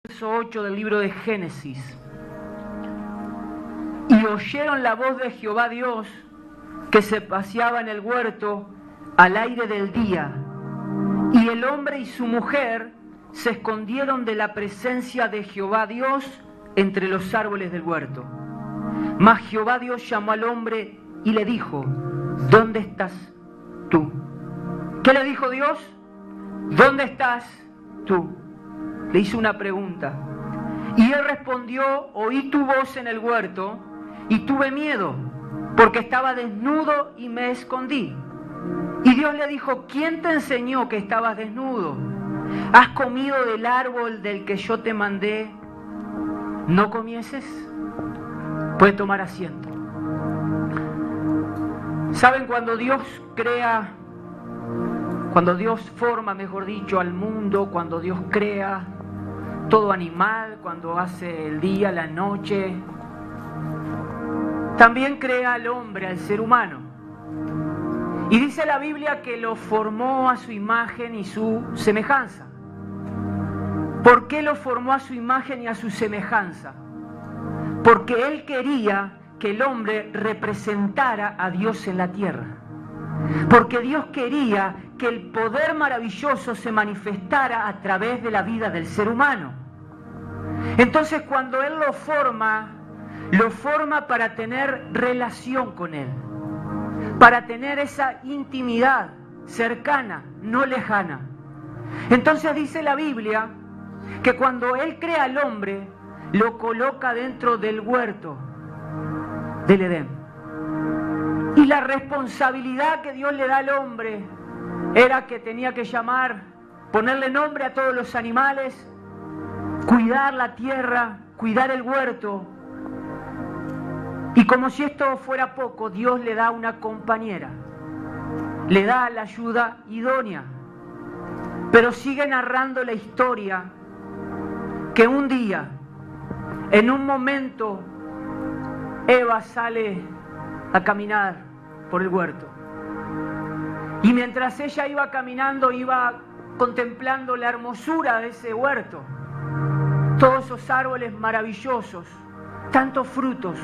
Verso 8 del libro de Génesis. Y oyeron la voz de Jehová Dios que se paseaba en el huerto al aire del día. Y el hombre y su mujer se escondieron de la presencia de Jehová Dios entre los árboles del huerto. Mas Jehová Dios llamó al hombre y le dijo: ¿dónde estás tú? ¿Qué le dijo Dios? ¿Dónde estás tú? Le hizo una pregunta. Y él respondió: oí tu voz en el huerto y tuve miedo, porque estaba desnudo y me escondí. Y Dios le dijo: ¿quién te enseñó que estabas desnudo? ¿Has comido del árbol del que yo te mandé no comieses? Puede tomar asiento. ¿Saben? Cuando Dios forma, mejor dicho, al mundo, cuando Dios crea todo animal, cuando hace el día, la noche, también crea al hombre, al ser humano. Y dice la Biblia que lo formó a su imagen y su semejanza. ¿Por qué lo formó a su imagen y a su semejanza? Porque Él quería que el hombre representara a Dios en la tierra. Porque Dios quería que el poder maravilloso se manifestara a través de la vida del ser humano. Entonces, cuando Él lo forma para tener relación con Él, para tener esa intimidad cercana, no lejana. Entonces dice la Biblia que cuando Él crea al hombre, lo coloca dentro del huerto del Edén. Y la responsabilidad que Dios le da al hombre era que tenía que ponerle nombre a todos los animales, cuidar la tierra, cuidar el huerto. Y como si esto fuera poco, Dios le da una compañera, le da la ayuda idónea. Pero sigue narrando la historia que un día, en un momento, Eva sale a caminar por el huerto. Y mientras ella iba caminando, iba contemplando la hermosura de ese huerto. Todos esos árboles maravillosos, tantos frutos,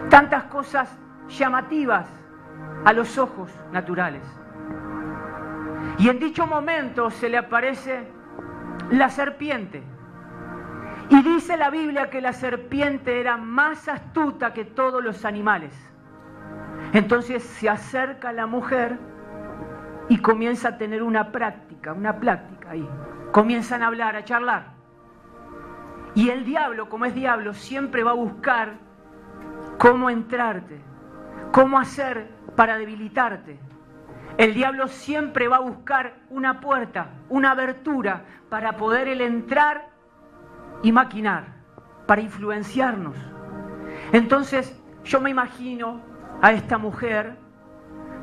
tantas cosas llamativas a los ojos naturales. Y en dicho momento se le aparece la serpiente. Y dice la Biblia que la serpiente era más astuta que todos los animales. Entonces se acerca a la mujer y comienza a tener una plática ahí. Comienzan a hablar, a charlar. Y el diablo, como es diablo, siempre va a buscar cómo entrarte, cómo hacer para debilitarte. El diablo siempre va a buscar una puerta, una abertura para poder él entrar y maquinar, para influenciarnos. Entonces yo me imagino a esta mujer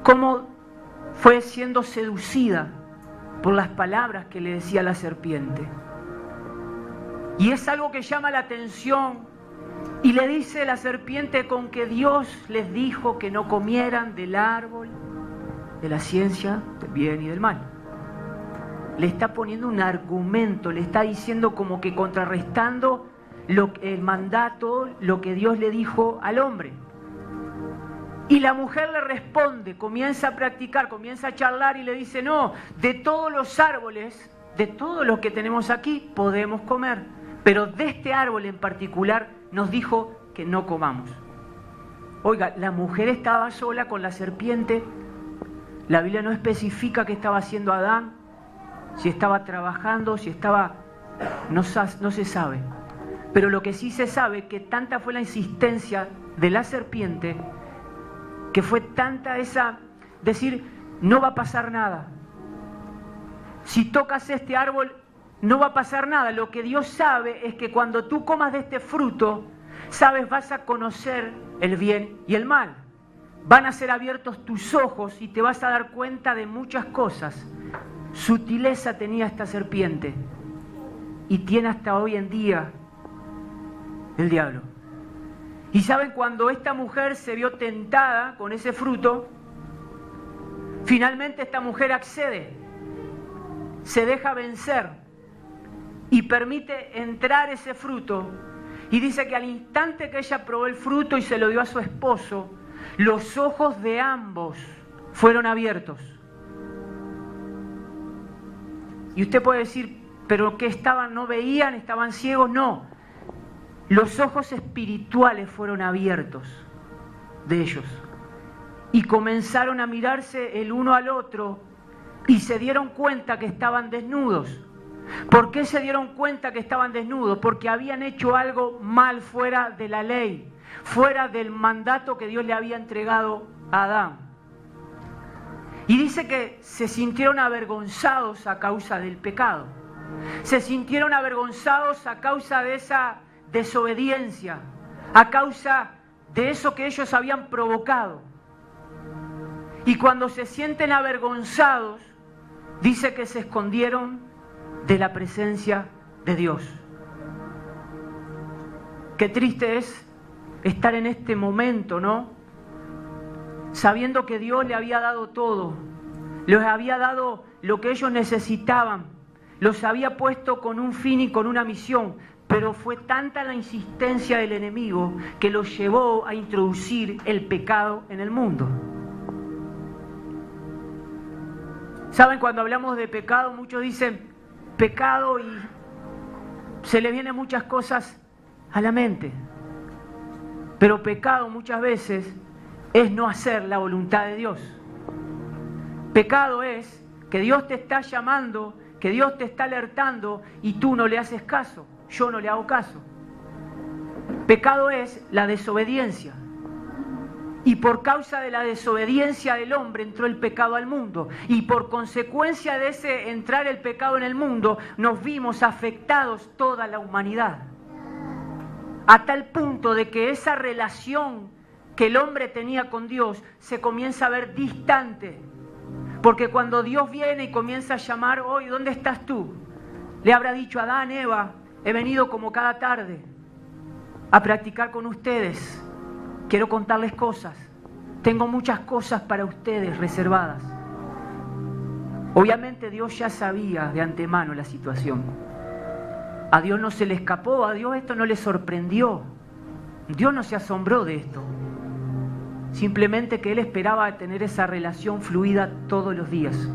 cómo fue siendo seducida por las palabras que le decía la serpiente. Y es algo que llama la atención. Y le dice la serpiente: con que Dios les dijo que no comieran del árbol de la ciencia del bien y del mal. Le está poniendo un argumento, le está diciendo como que contrarrestando el mandato, lo que Dios le dijo al hombre. Y la mujer le responde, comienza a practicar, comienza a charlar y le dice: no, de todos los árboles, de todos los que tenemos aquí, podemos comer, pero de este árbol en particular nos dijo que no comamos. Oiga, la mujer estaba sola con la serpiente. La Biblia no especifica qué estaba haciendo Adán, si estaba trabajando, si estaba... No se sabe. Pero lo que sí se sabe es que tanta fue la insistencia de la serpiente, que fue tanta esa... decir, no va a pasar nada. Si tocas este árbol, no va a pasar nada. Lo que Dios sabe es que cuando tú comas de este fruto, sabes, vas a conocer el bien y el mal. Van a ser abiertos tus ojos y te vas a dar cuenta de muchas cosas. Sutileza tenía esta serpiente y tiene hasta hoy en día el diablo. Y saben, cuando esta mujer se vio tentada con ese fruto, finalmente esta mujer accede, se deja vencer y permite entrar ese fruto. Y dice que al instante que ella probó el fruto y se lo dio a su esposo, los ojos de ambos fueron abiertos. Y usted puede decir, ¿pero qué estaban? ¿No veían? ¿Estaban ciegos? No. Los ojos espirituales fueron abiertos de ellos. Y comenzaron a mirarse el uno al otro y se dieron cuenta que estaban desnudos. ¿Por qué se dieron cuenta que estaban desnudos? Porque habían hecho algo mal fuera de la ley, fuera del mandato que Dios le había entregado a Adán. Y dice que se sintieron avergonzados a causa del pecado. Se sintieron avergonzados a causa de esa desobediencia, a causa de eso que ellos habían provocado. Y cuando se sienten avergonzados, dice que se escondieron de la presencia de Dios. Qué triste es estar en este momento, ¿no? Sabiendo que Dios le había dado todo, les había dado lo que ellos necesitaban, los había puesto con un fin y con una misión, pero fue tanta la insistencia del enemigo que los llevó a introducir el pecado en el mundo. ¿Saben? Cuando hablamos de pecado, muchos dicen pecado y se le vienen muchas cosas a la mente. Pero pecado muchas veces es no hacer la voluntad de Dios. Pecado es que Dios te está llamando, que Dios te está alertando y tú no le haces caso, yo no le hago caso. Pecado es la desobediencia. Y por causa de la desobediencia del hombre entró el pecado al mundo. Y por consecuencia de ese entrar el pecado en el mundo, nos vimos afectados toda la humanidad. A tal punto de que esa relación que el hombre tenía con Dios se comienza a ver distante. Porque cuando Dios viene y comienza a llamar, hoy, ¿dónde estás tú? Le habrá dicho a Adán, Eva, he venido como cada tarde a practicar con ustedes. Quiero contarles cosas. Tengo muchas cosas para ustedes reservadas. Obviamente Dios ya sabía de antemano la situación. A Dios no se le escapó, a Dios esto no le sorprendió. Dios no se asombró de esto. Simplemente que Él esperaba tener esa relación fluida todos los días.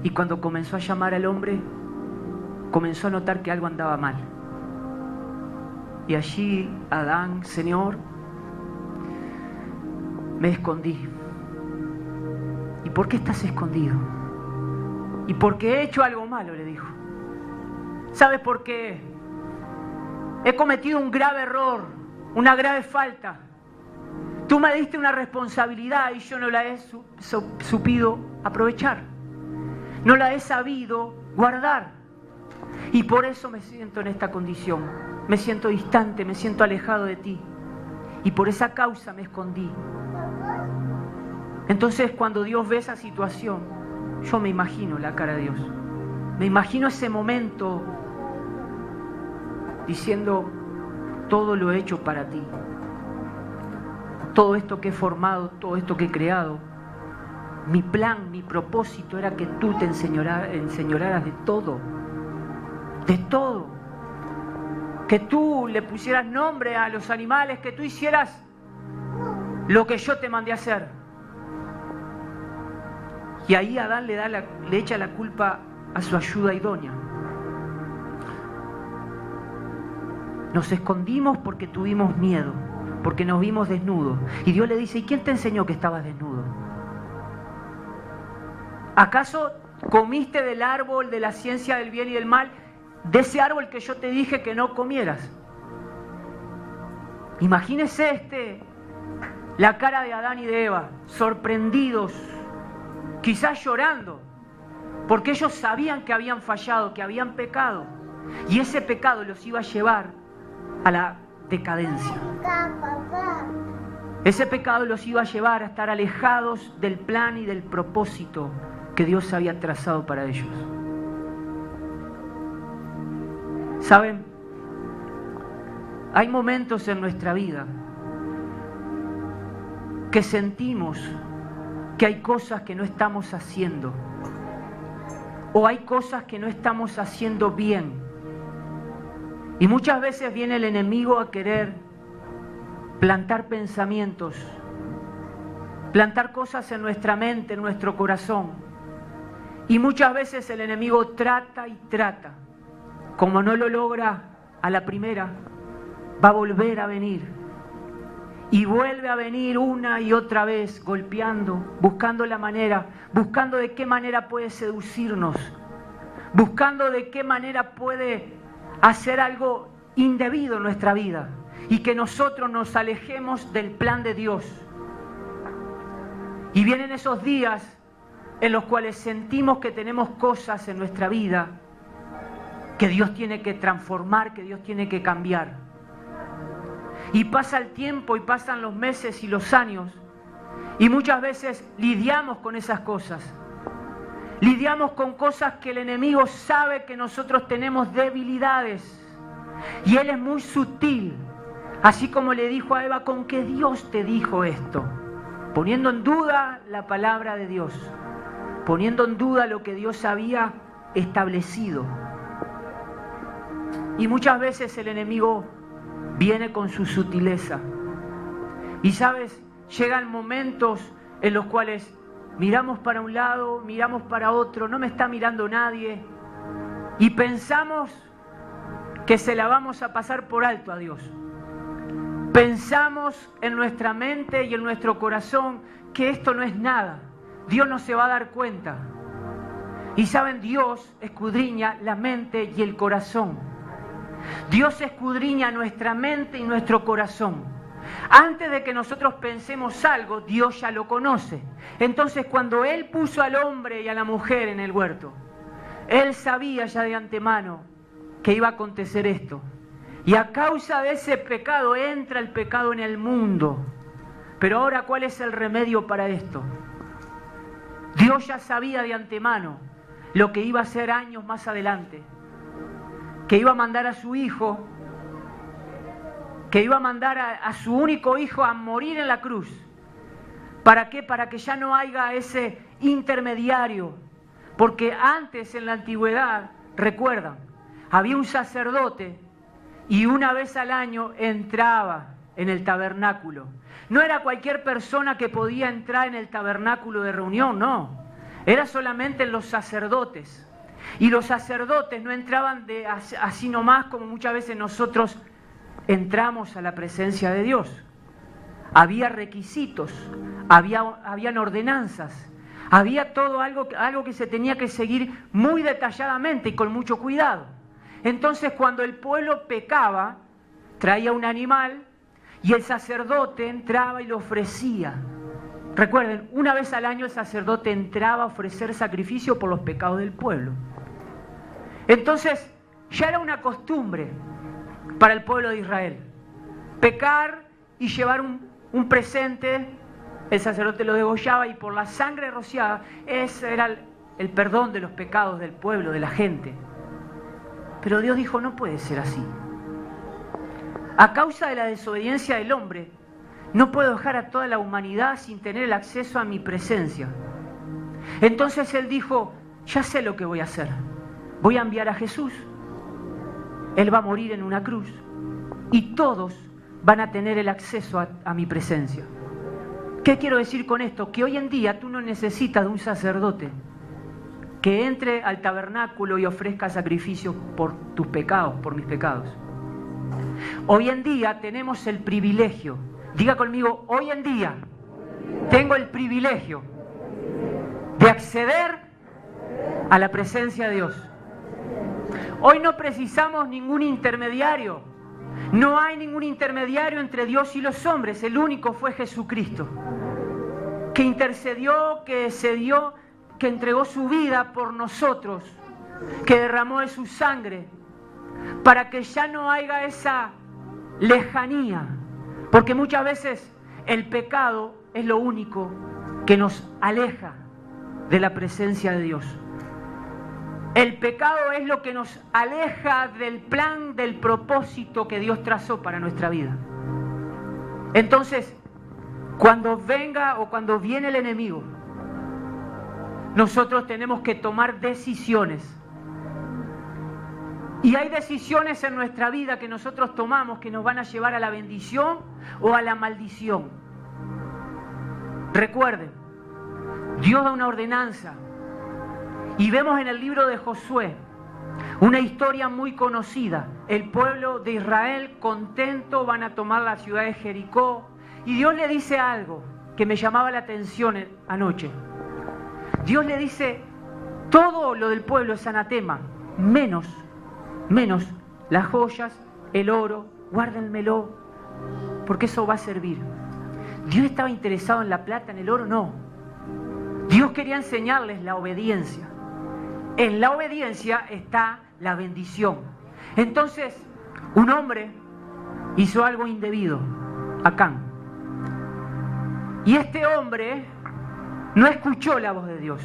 Y cuando comenzó a llamar al hombre, comenzó a notar que algo andaba mal. Y allí, Adán, Señor, me escondí. ¿Y por qué estás escondido? ¿Y por qué he hecho algo malo?, le dijo. ¿Sabes por qué? He cometido un grave error, una grave falta. Tú me diste una responsabilidad y yo no la he supido aprovechar. No la he sabido guardar. Y por eso me siento en esta condición. Me siento distante, me siento alejado de ti. Y por esa causa me escondí. Entonces, cuando Dios ve esa situación, yo me imagino la cara de Dios. Me imagino ese momento diciendo, todo lo he hecho para ti. Todo esto que he formado, todo esto que he creado, mi plan, mi propósito era que tú te enseñoraras de todo. De todo. Que tú le pusieras nombre a los animales, que tú hicieras lo que yo te mandé a hacer. Y ahí Adán le echa la culpa a su ayuda idónea. Nos escondimos porque tuvimos miedo, porque nos vimos desnudos. Y Dios le dice, ¿y quién te enseñó que estabas desnudo? ¿Acaso comiste del árbol de la ciencia del bien y del mal, de ese árbol que yo te dije que no comieras? Imagínese la cara de Adán y de Eva, sorprendidos, quizás llorando, porque ellos sabían que habían fallado, que habían pecado, y ese pecado los iba a llevar a la decadencia. Ese pecado los iba a llevar a estar alejados del plan y del propósito que Dios había trazado para ellos. ¿Saben? Hay momentos en nuestra vida que sentimos que hay cosas que no estamos haciendo, o hay cosas que no estamos haciendo bien. Y muchas veces viene el enemigo a querer plantar pensamientos, plantar cosas en nuestra mente, en nuestro corazón. Y muchas veces el enemigo trata y trata. Como no lo logra a la primera, va a volver a venir. Y vuelve a venir una y otra vez, golpeando, buscando la manera, buscando de qué manera puede seducirnos, buscando de qué manera puede hacer algo indebido en nuestra vida y que nosotros nos alejemos del plan de Dios. Y vienen esos días en los cuales sentimos que tenemos cosas en nuestra vida que Dios tiene que transformar, que Dios tiene que cambiar. Y pasa el tiempo y pasan los meses y los años y muchas veces lidiamos con esas cosas. Lidiamos con cosas que el enemigo sabe que nosotros tenemos debilidades y él es muy sutil, así como le dijo a Eva, ¿con qué Dios te dijo esto? Poniendo en duda la palabra de Dios, poniendo en duda lo que Dios había establecido. Y muchas veces el enemigo viene con su sutileza. Y sabes, llegan momentos en los cuales miramos para un lado, miramos para otro, no me está mirando nadie, y pensamos que se la vamos a pasar por alto a Dios. Pensamos en nuestra mente y en nuestro corazón que esto no es nada, Dios no se va a dar cuenta. Y saben, Dios escudriña la mente y el corazón. Dios escudriña nuestra mente y nuestro corazón. Antes de que nosotros pensemos algo, Dios ya lo conoce. Entonces, cuando Él puso al hombre y a la mujer en el huerto, Él sabía ya de antemano que iba a acontecer esto. Y a causa de ese pecado entra el pecado en el mundo. Pero ahora, ¿cuál es el remedio para esto? Dios ya sabía de antemano lo que iba a hacer años más adelante. Que iba a mandar a su hijo, que iba a mandar a su único hijo a morir en la cruz. ¿Para qué? Para que ya no haya ese intermediario. Porque antes, en la antigüedad, recuerdan, había un sacerdote y una vez al año entraba en el tabernáculo. No era cualquier persona que podía entrar en el tabernáculo de reunión, no. Era solamente los sacerdotes. Y los sacerdotes no entraban así nomás como muchas veces nosotros entramos a la presencia de Dios. Había requisitos, habían ordenanzas, había todo algo que se tenía que seguir muy detalladamente y con mucho cuidado. Entonces, cuando el pueblo pecaba, traía un animal y el sacerdote entraba y lo ofrecía. Recuerden, una vez al año el sacerdote entraba a ofrecer sacrificio por los pecados del pueblo. Entonces, ya era una costumbre para el pueblo de Israel. Pecar y llevar un presente, el sacerdote lo degollaba y por la sangre rociada, ese era el perdón de los pecados del pueblo, de la gente. Pero Dios dijo, no puede ser así. A causa de la desobediencia del hombre, no puedo dejar a toda la humanidad sin tener el acceso a mi presencia. Entonces Él dijo, ya sé lo que voy a hacer. Voy a enviar a Jesús. Él va a morir en una cruz. Y todos van a tener el acceso a mi presencia. ¿Qué quiero decir con esto? Que hoy en día tú no necesitas de un sacerdote que entre al tabernáculo y ofrezca sacrificio por tus pecados, por mis pecados. Hoy en día tenemos el privilegio, diga conmigo, hoy en día tengo el privilegio de acceder a la presencia de Dios. Hoy no precisamos ningún intermediario. No hay ningún intermediario entre Dios y los hombres. El único fue Jesucristo, que intercedió, que se dio, que entregó su vida por nosotros, que derramó de su sangre, para que ya no haya esa lejanía. Porque muchas veces el pecado es lo único que nos aleja de la presencia de Dios. El pecado es lo que nos aleja del plan, del propósito que Dios trazó para nuestra vida. Entonces, cuando venga o cuando viene el enemigo, nosotros tenemos que tomar decisiones. Y hay decisiones en nuestra vida que nosotros tomamos que nos van a llevar a la bendición o a la maldición. Recuerden, Dios da una ordenanza. Y vemos en el libro de Josué una historia muy conocida. El pueblo de Israel contento van a tomar la ciudad de Jericó. Y Dios le dice algo que me llamaba la atención anoche. Dios le dice, todo lo del pueblo es anatema, menos las joyas, el oro, guárdenmelo, porque eso va a servir. ¿Dios estaba interesado en la plata, en el oro? No. Dios quería enseñarles la obediencia. En la obediencia está la bendición. Entonces, un hombre hizo algo indebido, Acán. Y este hombre no escuchó la voz de Dios.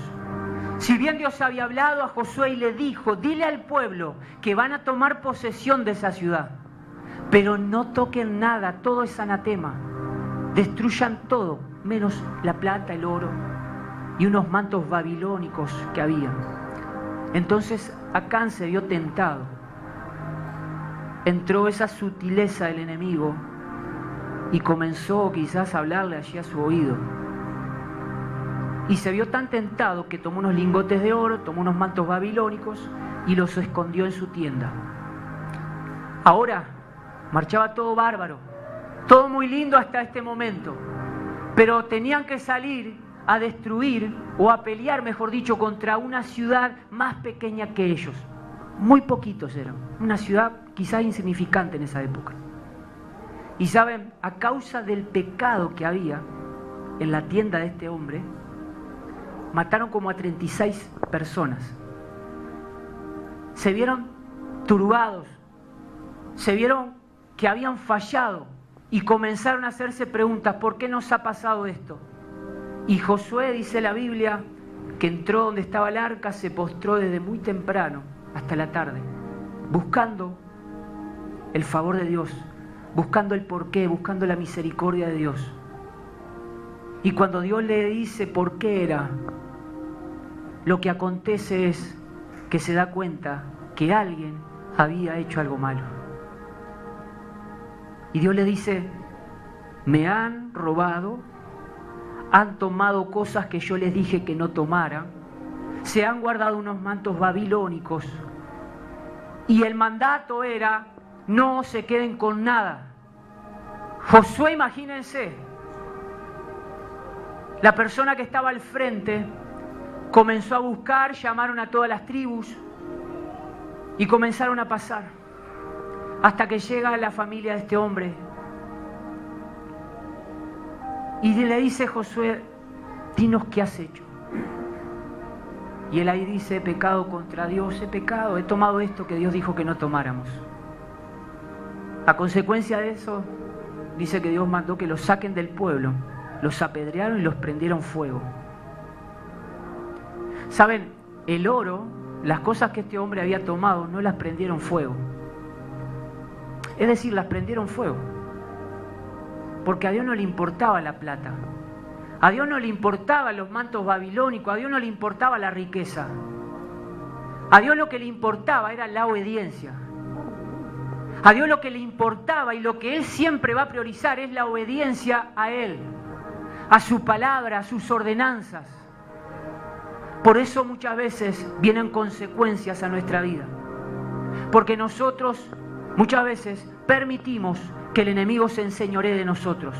Si bien Dios había hablado a Josué y le dijo, dile al pueblo que van a tomar posesión de esa ciudad, pero no toquen nada, todo es anatema. Destruyan todo, menos la plata, el oro y unos mantos babilónicos que había. Entonces Acán se vio tentado. Entró esa sutileza del enemigo y comenzó quizás a hablarle allí a su oído. Y se vio tan tentado que tomó unos lingotes de oro, tomó unos mantos babilónicos y los escondió en su tienda. Ahora marchaba todo bárbaro, todo muy lindo hasta este momento, pero tenían que salir a destruir o a pelear, mejor dicho, contra una ciudad más pequeña que ellos. Muy poquitos eran, una ciudad quizás insignificante en esa época. Y saben, a causa del pecado que había en la tienda de este hombre, mataron como a 36 personas. Se vieron turbados, se vieron que habían fallado y comenzaron a hacerse preguntas, ¿por qué nos ha pasado esto? Y Josué, dice la Biblia, que entró donde estaba el arca, se postró desde muy temprano hasta la tarde, buscando el favor de Dios, buscando el porqué, buscando la misericordia de Dios. Y cuando Dios le dice por qué era, lo que acontece es que se da cuenta que alguien había hecho algo malo. Y Dios le dice, me han robado, han tomado cosas que yo les dije que no tomaran, se han guardado unos mantos babilónicos y el mandato era, no se queden con nada. Josué, imagínense, la persona que estaba al frente comenzó a buscar, llamaron a todas las tribus y comenzaron a pasar hasta que llega la familia de este hombre. Y le dice Josué, dinos qué has hecho. Y él ahí dice, he pecado contra Dios, he pecado, he tomado esto que Dios dijo que no tomáramos. A consecuencia de eso, dice que Dios mandó que los saquen del pueblo, los apedrearon y los prendieron fuego. Saben, el oro, las cosas que este hombre había tomado, no las prendieron fuego. Es decir, las prendieron fuego. Porque a Dios no le importaba la plata, a Dios no le importaban los mantos babilónicos, a Dios no le importaba la riqueza. A Dios lo que le importaba era la obediencia. A Dios lo que le importaba y lo que Él siempre va a priorizar es la obediencia a Él, a su palabra, a sus ordenanzas. Por eso muchas veces vienen consecuencias a nuestra vida. Porque nosotros muchas veces permitimos que el enemigo se enseñoree de nosotros.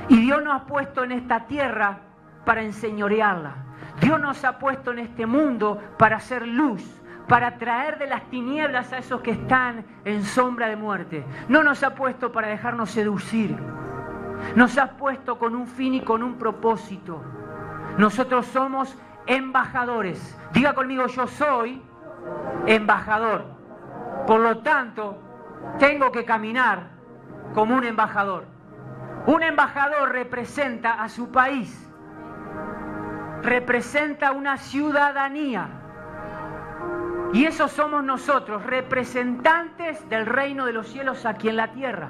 Y Dios nos ha puesto en esta tierra para enseñorearla. Dios nos ha puesto en este mundo para hacer luz, para traer de las tinieblas a esos que están en sombra de muerte. No nos ha puesto para dejarnos seducir. Nos ha puesto con un fin y con un propósito. Nosotros somos embajadores. Diga conmigo, yo soy embajador. Por lo tanto, tengo que caminar como un embajador. Un embajador representa a su país. Representa una ciudadanía. Y eso somos nosotros, representantes del reino de los cielos aquí en la tierra.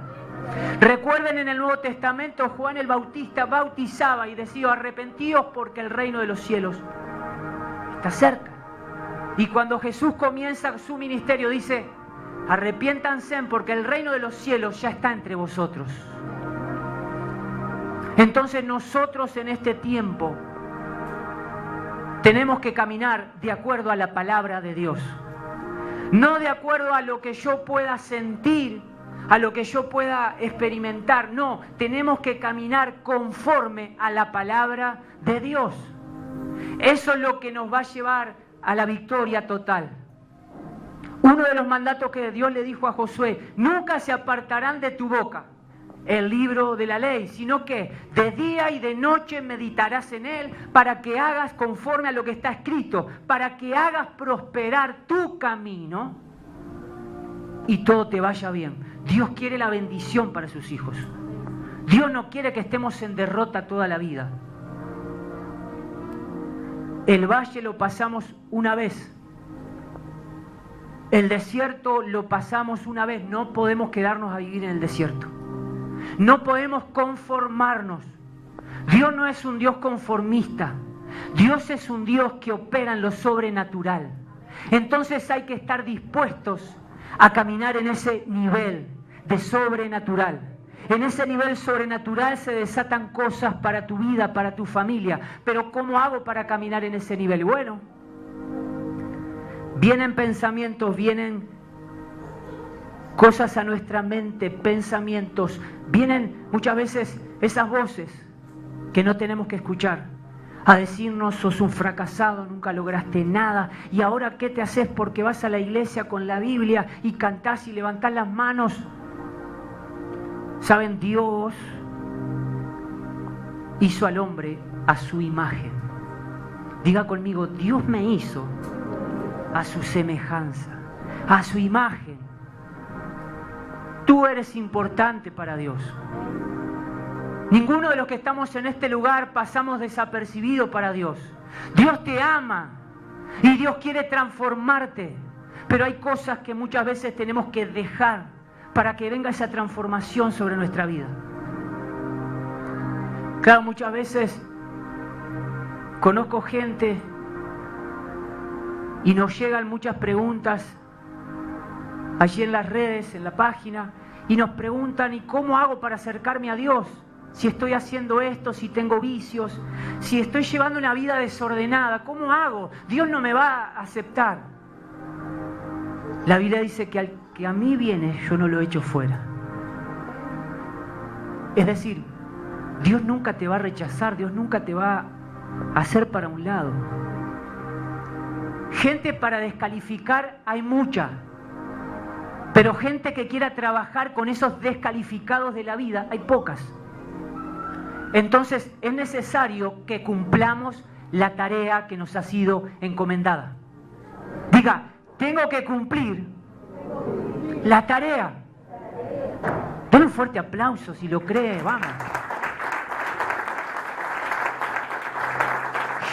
Recuerden, en el Nuevo Testamento Juan el Bautista bautizaba y decía: arrepentíos porque el reino de los cielos está cerca. Y cuando Jesús comienza su ministerio dice: arrepiéntanse porque el reino de los cielos ya está entre vosotros. Entonces nosotros en este tiempo tenemos que caminar de acuerdo a la palabra de Dios. No de acuerdo a lo que yo pueda sentir, a lo que yo pueda experimentar. No, tenemos que caminar conforme a la palabra de Dios. Eso es lo que nos va a llevar a la victoria total. Uno de los mandatos que Dios le dijo a Josué: nunca se apartarán de tu boca el libro de la ley, sino que de día y de noche meditarás en él, para que hagas conforme a lo que está escrito, para que hagas prosperar tu camino y todo te vaya bien. Dios quiere la bendición para sus hijos. Dios no quiere que estemos en derrota toda la vida. El valle lo pasamos una vez. El desierto lo pasamos una vez. No podemos quedarnos a vivir en el desierto. No podemos conformarnos. Dios no es un Dios conformista. Dios es un Dios que opera en lo sobrenatural. Entonces hay que estar dispuestos a caminar en ese nivel de sobrenatural. En ese nivel sobrenatural se desatan cosas para tu vida, para tu familia. Pero ¿cómo hago para caminar en ese nivel? Bueno, vienen pensamientos, vienen cosas a nuestra mente, pensamientos. Vienen muchas veces esas voces que no tenemos que escuchar, a decirnos: sos un fracasado, nunca lograste nada, y ahora ¿qué te haces porque vas a la iglesia con la Biblia y cantás y levantás las manos? ¿Saben? Dios hizo al hombre a su imagen. Diga conmigo: Dios me hizo a su semejanza, a su imagen. Tú eres importante para Dios. Ninguno de los que estamos en este lugar pasamos desapercibido para Dios. Dios te ama y Dios quiere transformarte, pero hay cosas que muchas veces tenemos que dejar para que venga esa transformación sobre nuestra vida. Claro, muchas veces conozco gente y nos llegan muchas preguntas allí en las redes, en la página, y nos preguntan: ¿y cómo hago para acercarme a Dios? Si estoy haciendo esto, si tengo vicios, si estoy llevando una vida desordenada, ¿cómo hago? Dios no me va a aceptar. La Biblia dice que al que a mí viene, yo no lo echo fuera. Es decir, Dios nunca te va a rechazar, Dios nunca te va a hacer para un lado. Gente para descalificar hay mucha, pero gente que quiera trabajar con esos descalificados de la vida hay pocas. Entonces es necesario que cumplamos la tarea que nos ha sido encomendada. Diga: tengo que cumplir la tarea. Denle un fuerte aplauso si lo cree, vamos.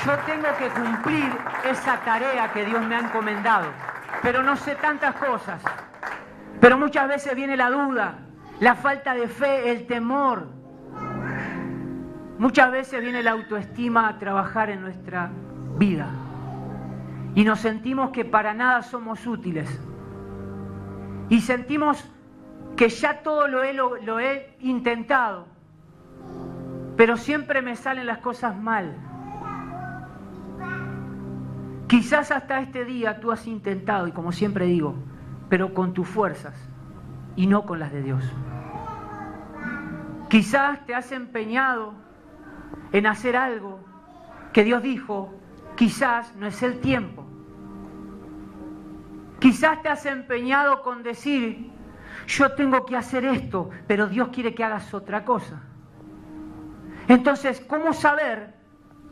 Yo tengo que cumplir esa tarea que Dios me ha encomendado, pero no sé tantas cosas. Pero muchas veces viene la duda, la falta de fe, el temor. Muchas veces viene la autoestima a trabajar en nuestra vida y nos sentimos que para nada somos útiles y sentimos que ya todo lo he intentado, pero siempre me salen las cosas mal. Quizás hasta este día tú has intentado, y como siempre digo, pero con tus fuerzas. y no con las de Dios. Quizás te has empeñado en hacer algo que Dios dijo, quizás no es el tiempo. Quizás te has empeñado con decir, yo tengo que hacer esto, pero Dios quiere que hagas otra cosa. Entonces, ¿cómo saber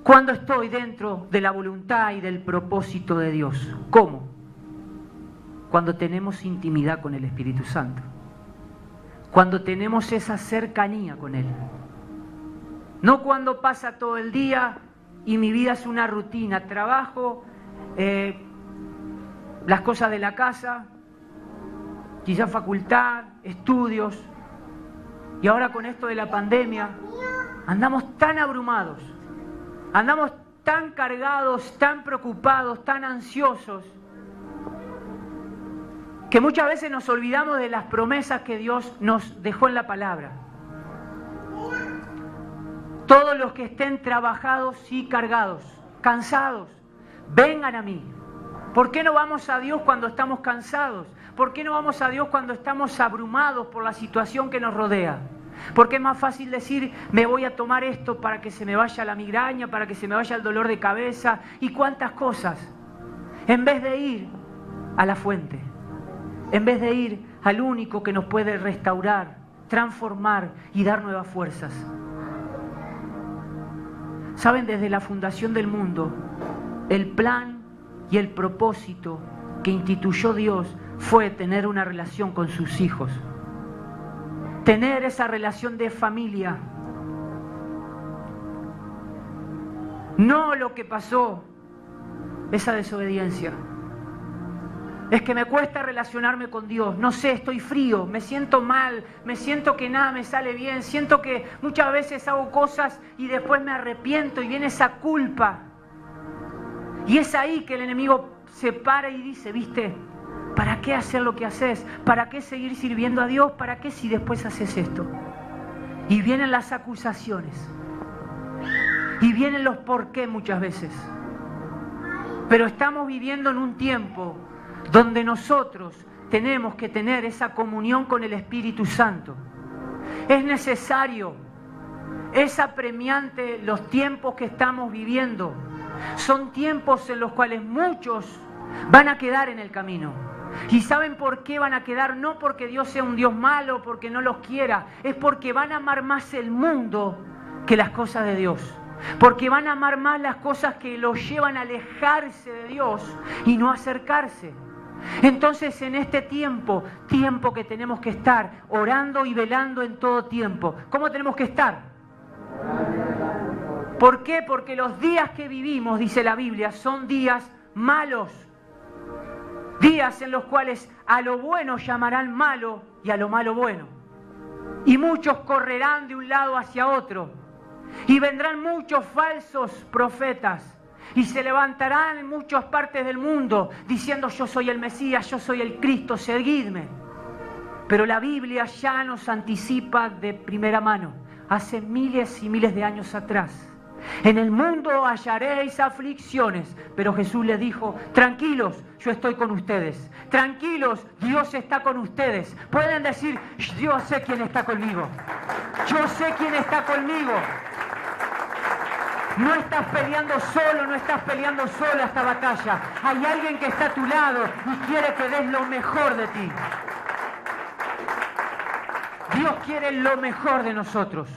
cuándo estoy dentro de la voluntad y del propósito de Dios? ¿Cómo? Cuando tenemos intimidad con el Espíritu Santo. Cuando tenemos esa cercanía con Él. No cuando pasa todo el día y mi vida es una rutina, trabajo, las cosas de la casa, quizás facultad, estudios, y ahora con esto de la pandemia, andamos tan abrumados, andamos tan cargados, tan preocupados, tan ansiosos, que muchas veces nos olvidamos de las promesas que Dios nos dejó en la palabra. Todos los que estén trabajados y cargados, cansados, vengan a mí. ¿Por qué no vamos a Dios cuando estamos cansados? ¿Por qué no vamos a Dios cuando estamos abrumados por la situación que nos rodea? Porque es más fácil decir, me voy a tomar esto para que se me vaya la migraña, para que se me vaya el dolor de cabeza y cuántas cosas. En vez de ir a la fuente, en vez de ir al único que nos puede restaurar, transformar y dar nuevas fuerzas. Saben, desde la fundación del mundo, el plan y el propósito que instituyó Dios fue tener una relación con sus hijos. Tener esa relación de familia. No lo que pasó, esa desobediencia. Es que me cuesta relacionarme con Dios, no sé, estoy frío, me siento mal, me siento que nada me sale bien, siento que muchas veces hago cosas y después me arrepiento y viene esa culpa. Y es ahí que el enemigo se para y dice, ¿viste? ¿Para qué hacer lo que haces? ¿Para qué seguir sirviendo a Dios? ¿Para qué si después haces esto? Y vienen las acusaciones. Y vienen los por qué muchas veces. Pero estamos viviendo en un tiempo donde nosotros tenemos que tener esa comunión con el Espíritu Santo. Es necesario, es apremiante los tiempos que estamos viviendo. Son tiempos en los cuales muchos van a quedar en el camino. ¿Y saben por qué van a quedar? No porque Dios sea un Dios malo, porque no los quiera. Es porque van a amar más el mundo que las cosas de Dios. Porque van a amar más las cosas que los llevan a alejarse de Dios y no acercarse. Entonces en este tiempo que tenemos que estar orando y velando en todo tiempo. ¿Cómo tenemos que estar? ¿Por qué? Porque los días que vivimos, dice la Biblia, son días malos. Días en los cuales a lo bueno llamarán malo y a lo malo bueno. Y muchos correrán de un lado hacia otro. Y vendrán muchos falsos profetas. Y se levantarán en muchas partes del mundo diciendo yo soy el Mesías, yo soy el Cristo, seguidme. Pero la Biblia ya nos anticipa de primera mano, hace miles y miles de años atrás. En el mundo hallaréis aflicciones, pero Jesús les dijo, tranquilos, yo estoy con ustedes. Tranquilos, Dios está con ustedes. Pueden decir, yo sé quién está conmigo. Yo sé quién está conmigo. No estás peleando solo, no estás peleando sola esta batalla. Hay alguien que está a tu lado y quiere que des lo mejor de ti. Dios quiere lo mejor de nosotros.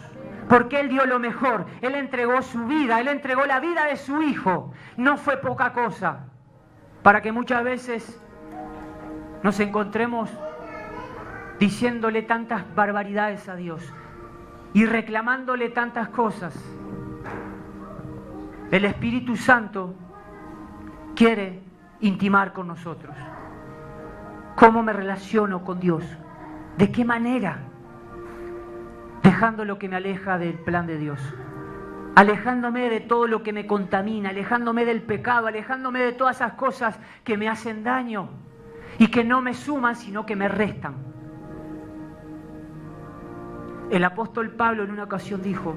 Porque Él dio lo mejor. Él entregó su vida, Él entregó la vida de su Hijo. No fue poca cosa. Para que muchas veces nos encontremos diciéndole tantas barbaridades a Dios y reclamándole tantas cosas. El Espíritu Santo quiere intimar con nosotros. ¿Cómo me relaciono con Dios? ¿De qué manera? Dejando lo que me aleja del plan de Dios. Alejándome de todo lo que me contamina, alejándome del pecado, alejándome de todas esas cosas que me hacen daño y que no me suman, sino que me restan. El apóstol Pablo en una ocasión dijo,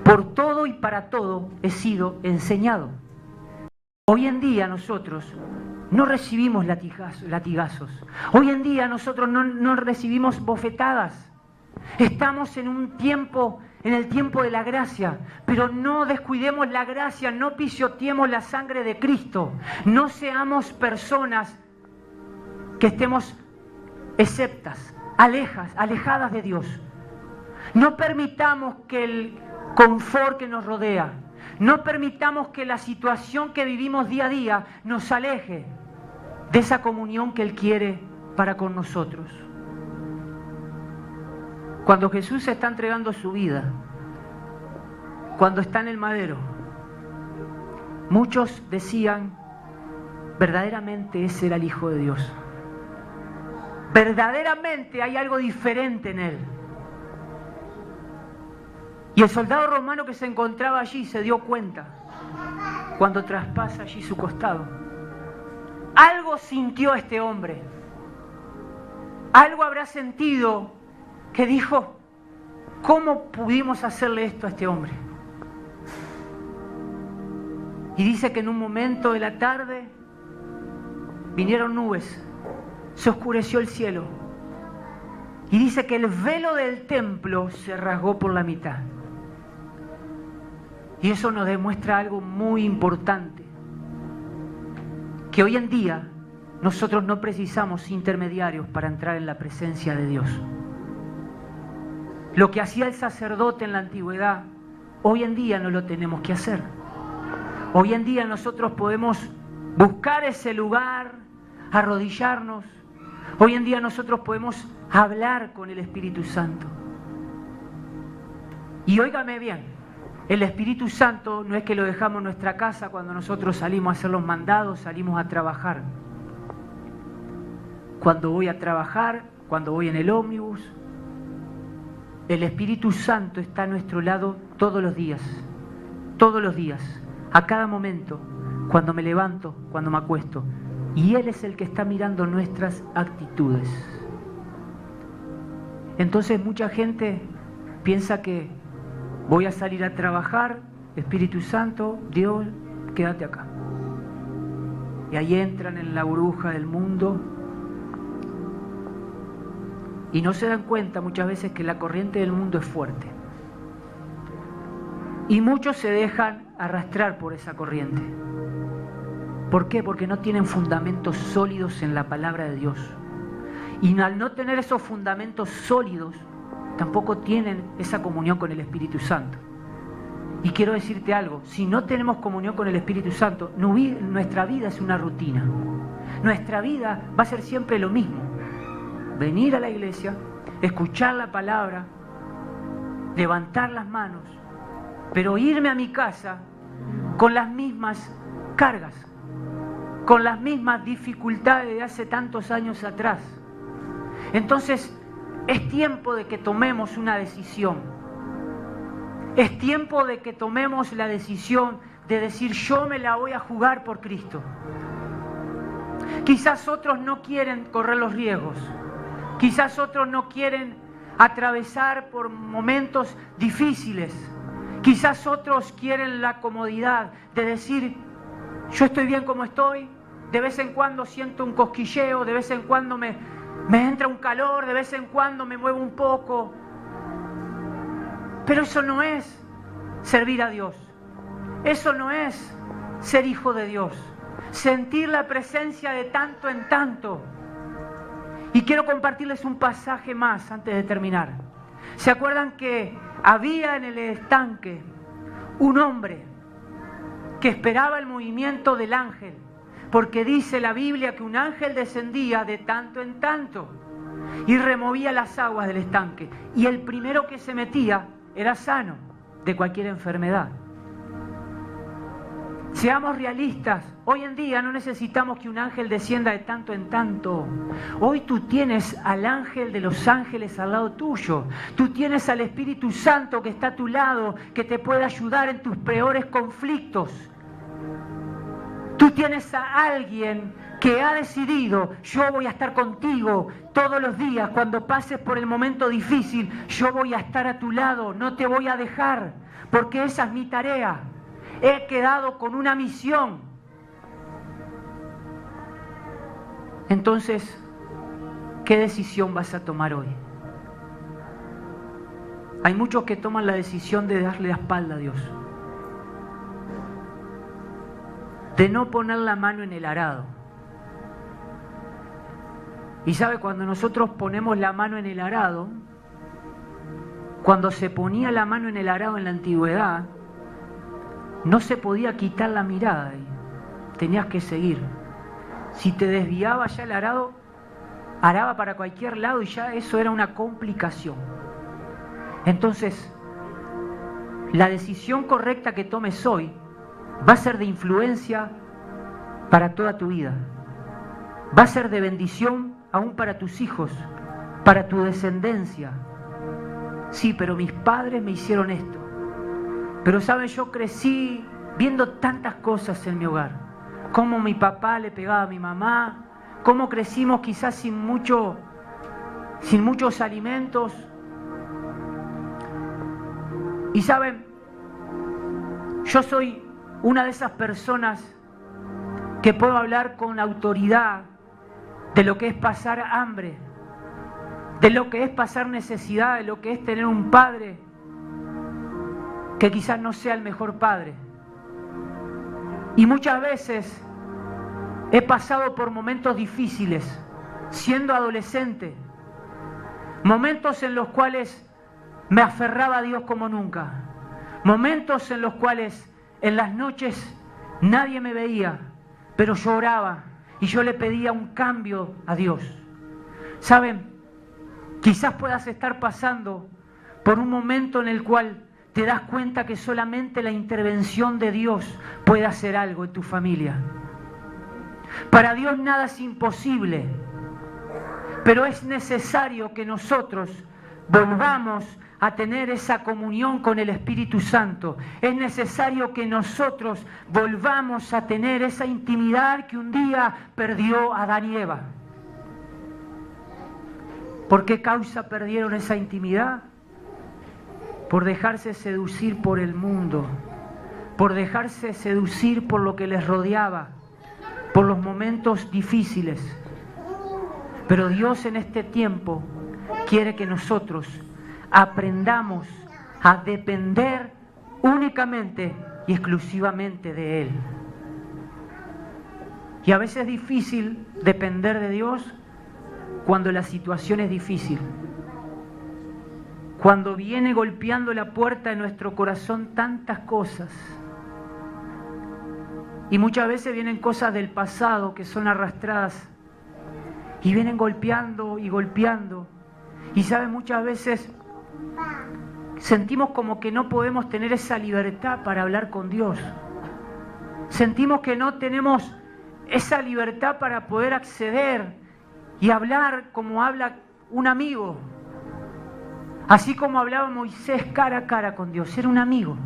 por todo y para todo he sido enseñado. Hoy en día nosotros no recibimos latigazos. Hoy en día nosotros no recibimos bofetadas. Estamos en el tiempo de la gracia, pero no descuidemos la gracia, no pisoteemos la sangre de Cristo. No seamos personas que estemos exceptas, alejadas de Dios. No permitamos que el confort que nos rodea, no permitamos que la situación que vivimos día a día nos aleje de esa comunión que Él quiere para con nosotros. Cuando Jesús está entregando su vida, cuando está en el madero, muchos decían, verdaderamente ese era el Hijo de Dios. Verdaderamente hay algo diferente en Él. Y el soldado romano que se encontraba allí se dio cuenta cuando traspasa allí su costado. Algo sintió este hombre. Algo habrá sentido que dijo, ¿cómo pudimos hacerle esto a este hombre? Y dice que en un momento de la tarde vinieron nubes, se oscureció el cielo. Y dice que el velo del templo se rasgó por la mitad. Y eso nos demuestra algo muy importante. Que hoy en día nosotros no precisamos intermediarios para entrar en la presencia de Dios. Lo que hacía el sacerdote en la antigüedad, hoy en día no lo tenemos que hacer. Hoy en día nosotros podemos buscar ese lugar, arrodillarnos. Hoy en día nosotros podemos hablar con el Espíritu Santo. Y óigame bien, el Espíritu Santo no es que lo dejamos en nuestra casa cuando nosotros salimos a hacer los mandados, salimos a trabajar. Cuando voy a trabajar, cuando voy en el ómnibus, el Espíritu Santo está a nuestro lado todos los días, a cada momento, cuando me levanto, cuando me acuesto. Y Él es el que está mirando nuestras actitudes. Entonces mucha gente piensa que voy a salir a trabajar, Espíritu Santo, Dios, quédate acá. Y ahí entran en la burbuja del mundo y no se dan cuenta muchas veces que la corriente del mundo es fuerte. Y muchos se dejan arrastrar por esa corriente. ¿Por qué? Porque no tienen fundamentos sólidos en la palabra de Dios. Y al no tener esos fundamentos sólidos, tampoco tienen esa comunión con el Espíritu Santo. Y quiero decirte algo, si no tenemos comunión con el Espíritu Santo, nuestra vida es una rutina. Nuestra vida va a ser siempre lo mismo. Venir a la iglesia, escuchar la palabra, levantar las manos, pero irme a mi casa con las mismas cargas, con las mismas dificultades de hace tantos años atrás. Entonces, es tiempo de que tomemos una decisión. Es tiempo de que tomemos la decisión de decir, yo me la voy a jugar por Cristo. Quizás otros no quieren correr los riesgos. Quizás otros no quieren atravesar por momentos difíciles. Quizás otros quieren la comodidad de decir, yo estoy bien como estoy, de vez en cuando siento un cosquilleo, de vez en cuando me entra un calor, de vez en cuando me muevo un poco. Pero eso no es servir a Dios. Eso no es ser hijo de Dios. Sentir la presencia de tanto en tanto. Y quiero compartirles un pasaje más antes de terminar. ¿Se acuerdan que había en el estanque un hombre que esperaba el movimiento del ángel? Porque dice la Biblia que un ángel descendía de tanto en tanto y removía las aguas del estanque. Y el primero que se metía era sano de cualquier enfermedad. Seamos realistas. Hoy en día no necesitamos que un ángel descienda de tanto en tanto. Hoy tú tienes al ángel de los ángeles al lado tuyo. Tú tienes al Espíritu Santo que está a tu lado, que te puede ayudar en tus peores conflictos. Tú tienes a alguien que ha decidido, yo voy a estar contigo todos los días. Cuando pases por el momento difícil, yo voy a estar a tu lado, no te voy a dejar, porque esa es mi tarea. He quedado con una misión. Entonces, ¿qué decisión vas a tomar hoy? Hay muchos que toman la decisión de darle la espalda a Dios, de no poner la mano en el arado. Y sabe, cuando nosotros ponemos la mano en el arado, cuando se ponía la mano en el arado en la antigüedad, no se podía quitar la mirada y tenías que seguir. Si te desviaba ya el arado, araba para cualquier lado y ya eso era una complicación. Entonces, la decisión correcta que tomes hoy va a ser de influencia para toda tu vida. Va a ser de bendición aún para tus hijos, para tu descendencia. Sí, pero mis padres me hicieron esto. Pero saben, yo crecí viendo tantas cosas en mi hogar. Cómo mi papá le pegaba a mi mamá, cómo crecimos quizás sin muchos alimentos. Y saben, yo soy una de esas personas que puedo hablar con autoridad de lo que es pasar hambre, de lo que es pasar necesidad, de lo que es tener un padre que quizás no sea el mejor padre. Y muchas veces he pasado por momentos difíciles, siendo adolescente, momentos en los cuales me aferraba a Dios como nunca, momentos en los cuales en las noches nadie me veía, pero yo oraba y yo le pedía un cambio a Dios. ¿Saben? Quizás puedas estar pasando por un momento en el cual te das cuenta que solamente la intervención de Dios puede hacer algo en tu familia. Para Dios nada es imposible, pero es necesario que nosotros volvamos a tener esa comunión con el Espíritu Santo. Es necesario que nosotros volvamos a tener esa intimidad que un día perdió Adán y Eva. ¿Por qué causa perdieron esa intimidad? Por dejarse seducir por el mundo, por dejarse seducir por lo que les rodeaba, por los momentos difíciles. Pero Dios en este tiempo quiere que nosotros aprendamos a depender únicamente y exclusivamente de Él. Y a veces es difícil depender de Dios cuando la situación es difícil, cuando viene golpeando la puerta de nuestro corazón tantas cosas. Y muchas veces vienen cosas del pasado que son arrastradas y vienen golpeando y golpeando. Y saben, muchas veces sentimos como que no podemos tener esa libertad para hablar con Dios. Sentimos que no tenemos esa libertad para poder acceder y hablar como habla un amigo. Así como hablaba Moisés cara a cara con Dios, era un amigo.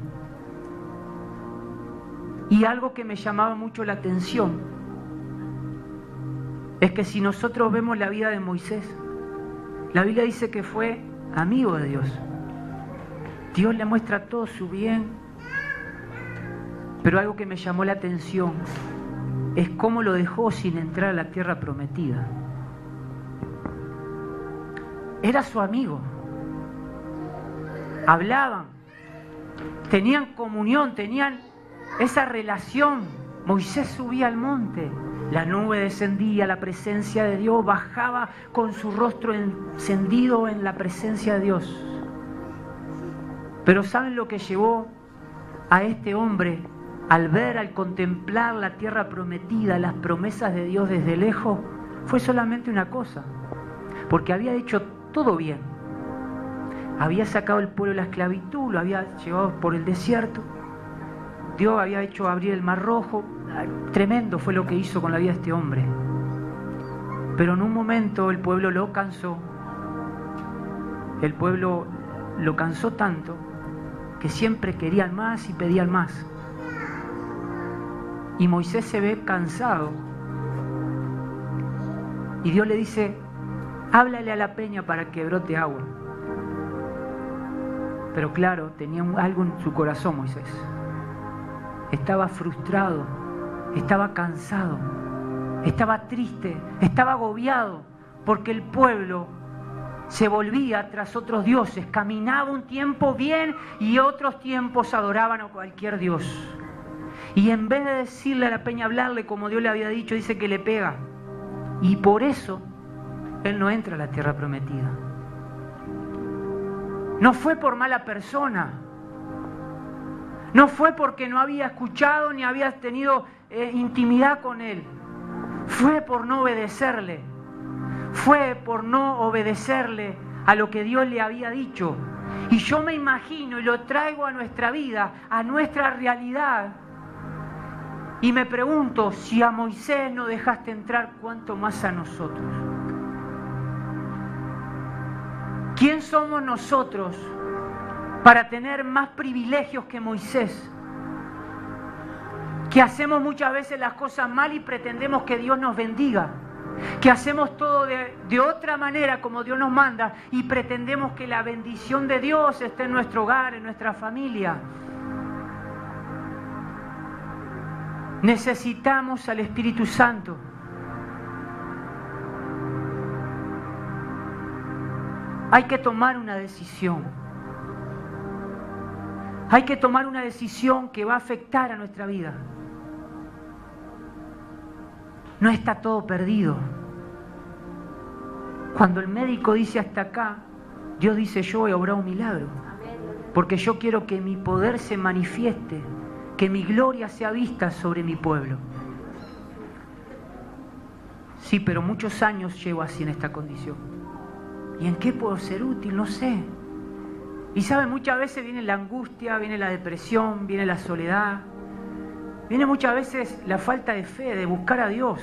Y algo que me llamaba mucho la atención es que si nosotros vemos la vida de Moisés, la Biblia dice que fue amigo de Dios. Dios le muestra todo su bien, pero algo que me llamó la atención es cómo lo dejó sin entrar a la tierra prometida. Era su amigo. Hablaban, tenían comunión, tenían esa relación. Moisés subía al monte, la nube descendía, la presencia de Dios bajaba con su rostro encendido en la presencia de Dios. Pero ¿saben lo que llevó a este hombre al ver, al contemplar la tierra prometida, las promesas de Dios desde lejos? Fue solamente una cosa, porque había hecho todo bien. Había sacado el pueblo de la esclavitud, lo había llevado por el desierto. Dios había hecho abrir el Mar Rojo. Tremendo fue lo que hizo con la vida de este hombre. Pero en un momento el pueblo lo cansó. El pueblo lo cansó tanto que siempre querían más y pedían más. Y Moisés se ve cansado. Y Dios le dice: háblale a la peña para que brote agua. Pero claro, tenía algo en su corazón Moisés. Estaba frustrado, estaba cansado, estaba triste, estaba agobiado, porque el pueblo se volvía tras otros dioses, caminaba un tiempo bien y otros tiempos adoraban a cualquier dios. Y en vez de decirle a la peña, hablarle como Dios le había dicho, dice que le pega. Y por eso él no entra a la tierra prometida. No fue por mala persona, no fue porque no había escuchado ni había tenido intimidad con él, fue por no obedecerle. Fue por no obedecerle a lo que Dios le había dicho. Y yo me imagino y lo traigo a nuestra vida, a nuestra realidad. Y me pregunto, si a Moisés no dejaste entrar, ¿cuánto más a nosotros? ¿Quién somos nosotros para tener más privilegios que Moisés? Que hacemos muchas veces las cosas mal y pretendemos que Dios nos bendiga. Que hacemos todo de otra manera como Dios nos manda y pretendemos que la bendición de Dios esté en nuestro hogar, en nuestra familia. Necesitamos al Espíritu Santo. Hay que tomar una decisión. Hay que tomar una decisión que va a afectar a nuestra vida. No está todo perdido. Cuando el médico dice hasta acá, Dios dice yo voy a obrar un milagro. Porque yo quiero que mi poder se manifieste, que mi gloria sea vista sobre mi pueblo. Sí, pero muchos años llevo así en esta condición. ¿Y en qué puedo ser útil? No sé. Y saben, muchas veces viene la angustia, viene la depresión, viene la soledad. Viene muchas veces la falta de fe, de buscar a Dios.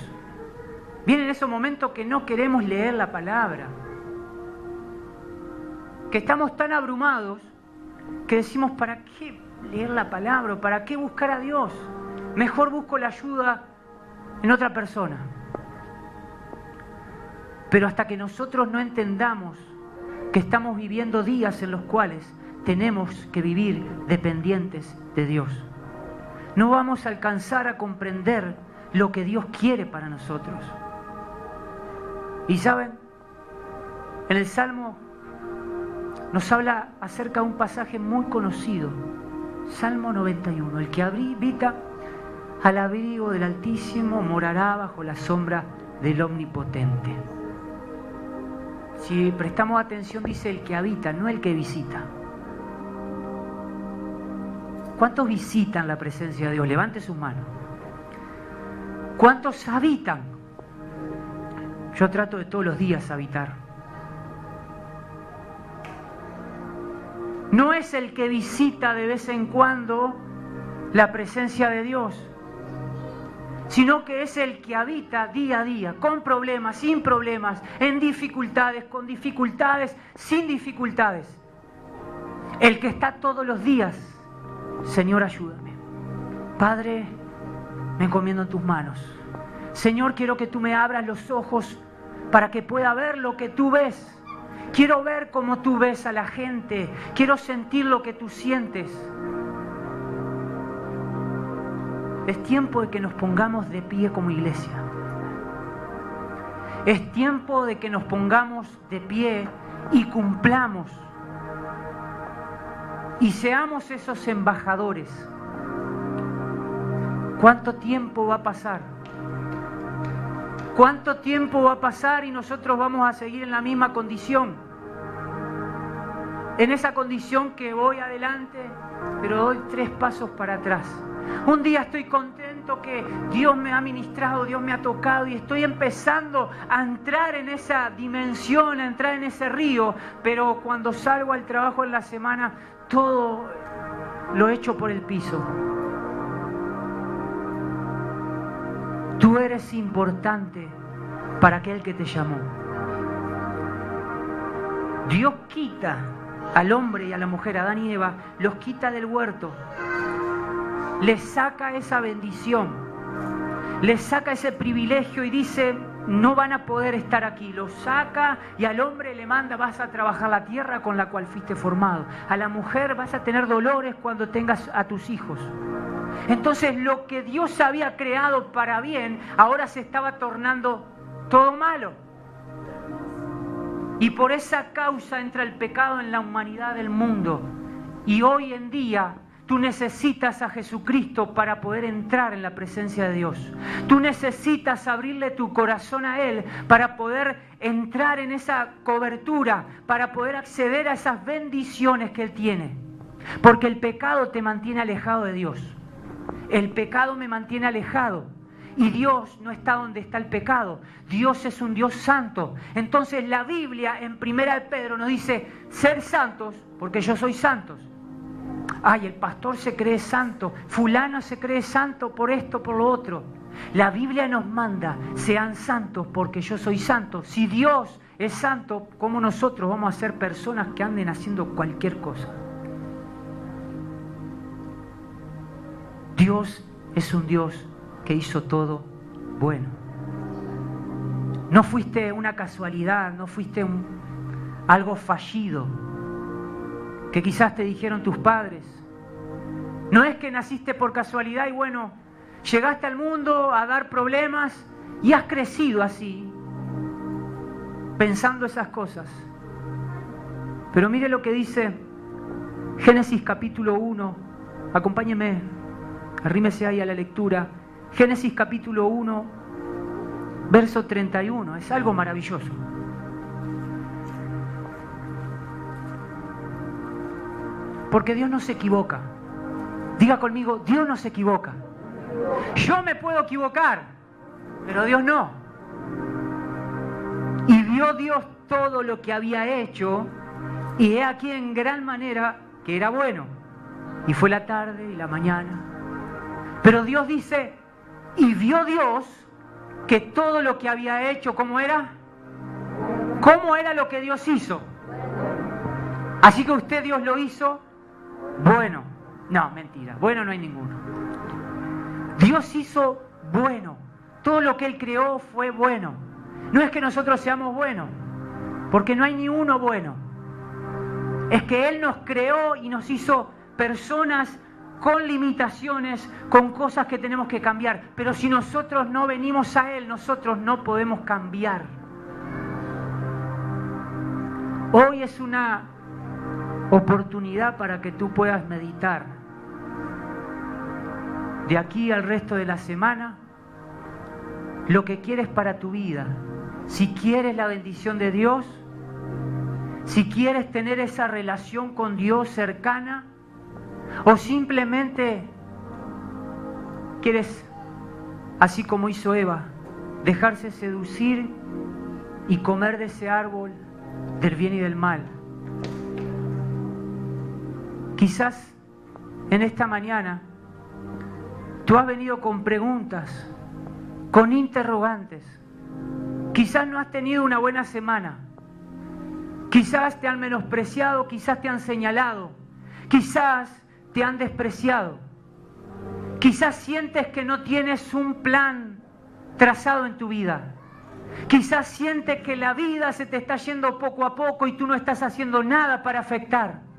Vienen esos momentos que no queremos leer la palabra. Que estamos tan abrumados que decimos, ¿para qué leer la palabra? ¿Para qué buscar a Dios? Mejor busco la ayuda en otra persona. Pero hasta que nosotros no entendamos que estamos viviendo días en los cuales tenemos que vivir dependientes de Dios, no vamos a alcanzar a comprender lo que Dios quiere para nosotros. Y saben, en el Salmo nos habla acerca de un pasaje muy conocido, Salmo 91. El que habita al abrigo del Altísimo morará bajo la sombra del Omnipotente. Si prestamos atención, dice el que habita, no el que visita. ¿Cuántos visitan la presencia de Dios? Levante sus manos. ¿Cuántos habitan? Yo trato de todos los días habitar. No es el que visita de vez en cuando la presencia de Dios, sino que es el que habita día a día, con problemas, sin problemas, en dificultades, con dificultades, sin dificultades. El que está todos los días. Señor, ayúdame. Padre, me encomiendo en tus manos. Señor, quiero que tú me abras los ojos para que pueda ver lo que tú ves. Quiero ver cómo tú ves a la gente. Quiero sentir lo que tú sientes. Es tiempo de que nos pongamos de pie como iglesia. Es tiempo de que nos pongamos de pie y cumplamos. Y seamos esos embajadores. ¿Cuánto tiempo va a pasar? ¿Cuánto tiempo va a pasar y nosotros vamos a seguir en la misma condición? En esa condición que voy adelante, pero doy 3 pasos para atrás. Un día estoy contento que Dios me ha ministrado, Dios me ha tocado y estoy empezando a entrar en esa dimensión, a entrar en ese río, pero cuando salgo al trabajo en la semana, todo lo echo por el piso. Tú eres importante para aquel que te llamó. Dios quita al hombre y a la mujer, Adán y Eva, los quita del huerto. Les saca esa bendición, les saca ese privilegio y dice, no van a poder estar aquí. Los saca y al hombre le manda, vas a trabajar la tierra con la cual fuiste formado. A la mujer vas a tener dolores cuando tengas a tus hijos. Entonces lo que Dios había creado para bien, ahora se estaba tornando todo malo. Y por esa causa entra el pecado en la humanidad del mundo. Y hoy en día tú necesitas a Jesucristo para poder entrar en la presencia de Dios. Tú necesitas abrirle tu corazón a Él para poder entrar en esa cobertura, para poder acceder a esas bendiciones que Él tiene. Porque el pecado te mantiene alejado de Dios. El pecado me mantiene alejado. Y Dios no está donde está el pecado. Dios es un Dios santo. Entonces la Biblia en 1 Pedro nos dice, ser santos porque yo soy santos. Ay, el pastor se cree santo, fulano se cree santo por esto, por lo otro. La Biblia nos manda, sean santos porque yo soy santo. Si Dios es santo, ¿cómo nosotros vamos a ser personas que anden haciendo cualquier cosa? Dios es un Dios que hizo todo bueno. No fuiste una casualidad, no fuiste algo fallido que quizás te dijeron tus padres. No es que naciste por casualidad y bueno, llegaste al mundo a dar problemas y has crecido así, pensando esas cosas. Pero mire lo que dice Génesis capítulo 1, acompáñeme, arrímese ahí a la lectura. Génesis capítulo 1, verso 31, es algo maravilloso. Porque Dios no se equivoca. Diga conmigo, Dios no se equivoca. Yo me puedo equivocar, pero Dios no. Y vio Dios todo lo que había hecho, y he aquí en gran manera que era bueno. Y fue la tarde y la mañana. Pero Dios dice, y vio Dios que todo lo que había hecho, ¿cómo era? ¿Cómo era lo que Dios hizo? Así que usted, Dios lo hizo bueno. No, mentira, bueno no hay ninguno. Dios hizo bueno. Todo lo que Él creó fue bueno. No es que nosotros seamos buenos, porque no hay ni uno bueno. Es que Él nos creó y nos hizo personas con limitaciones, con cosas que tenemos que cambiar. Pero si nosotros no venimos a Él, nosotros no podemos cambiar. Hoy es una oportunidad para que tú puedas meditar. De aquí al resto de la semana, lo que quieres para tu vida. Si quieres la bendición de Dios, si quieres tener esa relación con Dios cercana, o simplemente quieres, así como hizo Eva, dejarse seducir y comer de ese árbol del bien y del mal. Quizás en esta mañana tú has venido con preguntas, con interrogantes. Quizás no has tenido una buena semana. Quizás te han menospreciado, quizás te han señalado, quizás te han despreciado. Quizás sientes que no tienes un plan trazado en tu vida. Quizás sientes que la vida se te está yendo poco a poco y tú no estás haciendo nada para afectar.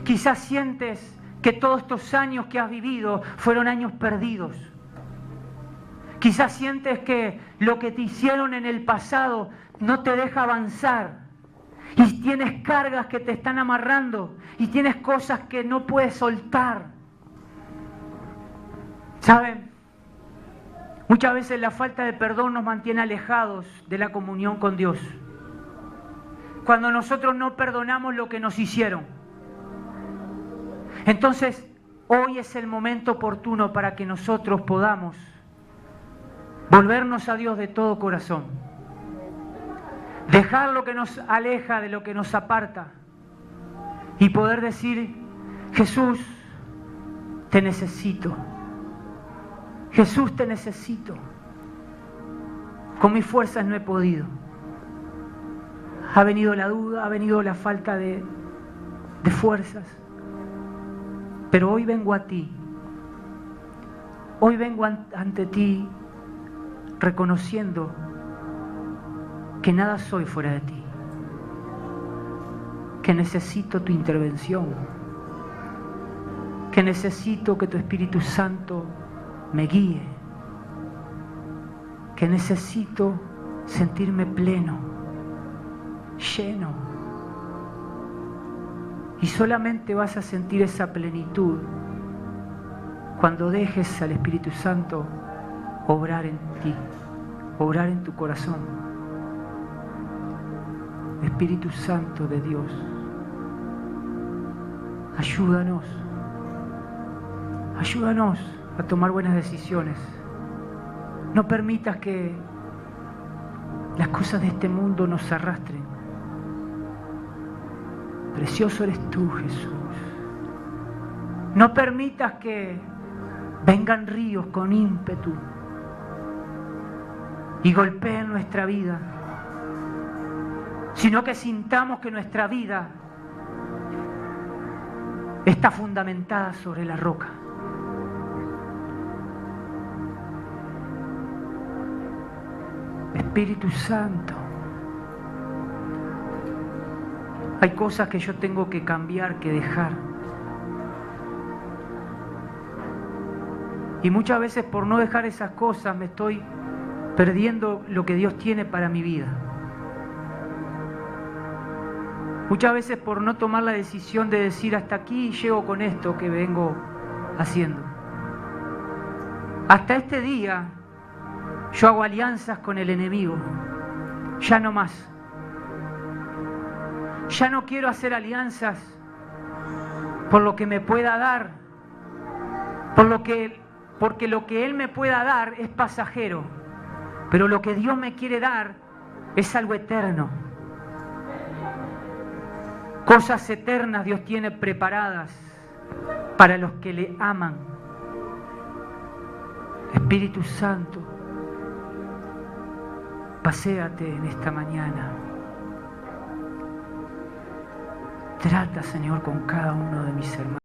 Quizás sientes que todos estos años que has vivido fueron años perdidos. Quizás sientes que lo que te hicieron en el pasado no te deja avanzar. Y tienes cargas que te están amarrando. Y tienes cosas que no puedes soltar. ¿Saben? Muchas veces la falta de perdón nos mantiene alejados de la comunión con Dios. Cuando nosotros no perdonamos lo que nos hicieron. Entonces, hoy es el momento oportuno para que nosotros podamos volvernos a Dios de todo corazón. Dejar lo que nos aleja de lo que nos aparta. Y poder decir, Jesús, te necesito. Jesús, te necesito. Con mis fuerzas no he podido. Ha venido la duda, ha venido la falta de fuerzas. Pero hoy vengo a ti. Hoy vengo ante ti reconociendo que nada soy fuera de ti. Que necesito tu intervención. que necesito que tu Espíritu Santo me guíe, que necesito sentirme pleno, lleno. Y solamente vas a sentir esa plenitud cuando dejes al Espíritu Santo obrar en ti, obrar en tu corazón. Espíritu Santo de Dios, ayúdanos a tomar buenas decisiones. No permitas que las cosas de este mundo nos arrastren. Precioso eres tú, Jesús. No permitas que vengan ríos con ímpetu y golpeen nuestra vida, sino que sintamos que nuestra vida está fundamentada sobre la roca. Espíritu Santo, hay cosas que yo tengo que cambiar, que dejar. Y muchas veces por no dejar esas cosas me estoy perdiendo lo que Dios tiene para mi vida. Muchas veces por no tomar la decisión de decir hasta aquí llego con esto que vengo haciendo. Hasta este día yo hago alianzas con el enemigo. Ya no más. Ya no quiero hacer alianzas por lo que me pueda dar, porque lo que Él me pueda dar es pasajero, pero lo que Dios me quiere dar es algo eterno. Cosas eternas Dios tiene preparadas para los que le aman. Espíritu Santo, paséate en esta mañana. Trata, Señor, con cada uno de mis hermanos.